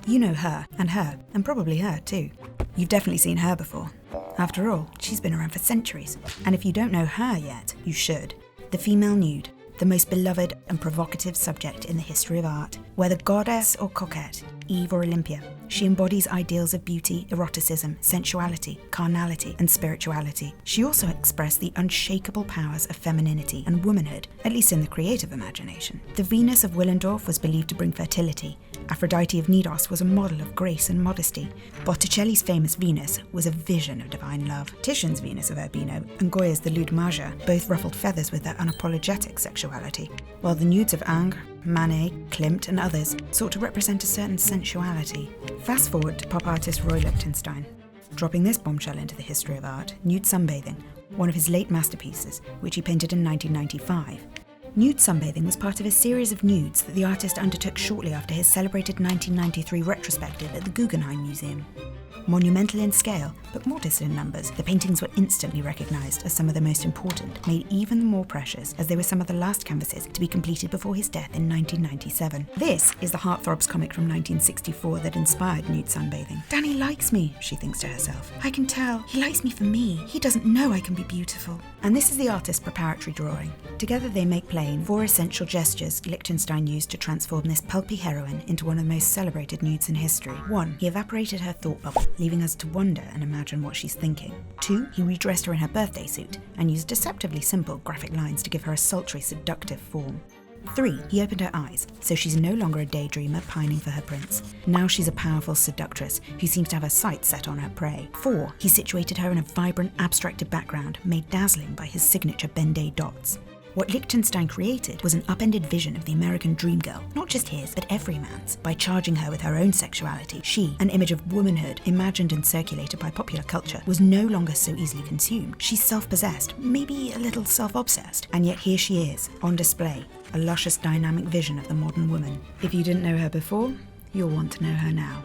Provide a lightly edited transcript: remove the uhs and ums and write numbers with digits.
You know her, and probably her too. You've definitely seen her before. After all, she's been around for centuries. And if you don't know her yet, you should. The female nude, the most beloved and provocative subject in the history of art. Whether goddess or coquette, Eve or Olympia, she embodies ideals of beauty, eroticism, sensuality, carnality, and spirituality. She also expressed the unshakable powers of femininity and womanhood, at least in the creative imagination. The Venus of Willendorf was believed to bring fertility. Aphrodite of Knidos was a model of grace and modesty. Botticelli's famous Venus was a vision of divine love. Titian's Venus of Urbino and Goya's the Lune Maja both ruffled feathers with their unapologetic sexuality, while the nudes of Ingres, Manet, Klimt and others sought to represent a certain sensuality. Fast forward to pop artist Roy Lichtenstein, dropping this bombshell into the history of art, Nude Sunbathing, one of his late masterpieces, which he painted in 1995. Nude Sunbathing was part of a series of nudes that the artist undertook shortly after his celebrated 1993 retrospective at the Guggenheim Museum. Monumental in scale, but modest in numbers, the paintings were instantly recognised as some of the most important, made even more precious as they were some of the last canvases to be completed before his death in 1997. This is the Heartthrobs comic from 1964 that inspired Nude Sunbathing. Danny likes me, she thinks to herself. I can tell. He likes me for me. He doesn't know I can be beautiful. And this is the artist's preparatory drawing. Together they make plain 4 essential gestures Lichtenstein used to transform this pulpy heroine into one of the most celebrated nudes in history. 1. He evaporated her thought bubble, leaving us to wonder and imagine what she's thinking. 2. He redressed her in her birthday suit and used deceptively simple graphic lines to give her a sultry, seductive form. 3. He opened her eyes, so she's no longer a daydreamer pining for her prince. Now she's a powerful seductress who seems to have her sights set on her prey. 4. He situated her in a vibrant, abstracted background made dazzling by his signature Ben-Day dots. What Lichtenstein created was an upended vision of the American dream girl, not just his, but every man's. By charging her with her own sexuality, she, an image of womanhood imagined and circulated by popular culture, was no longer so easily consumed. She's self-possessed, maybe a little self-obsessed, and yet here she is, on display, a luscious dynamic vision of the modern woman. If you didn't know her before, you'll want to know her now.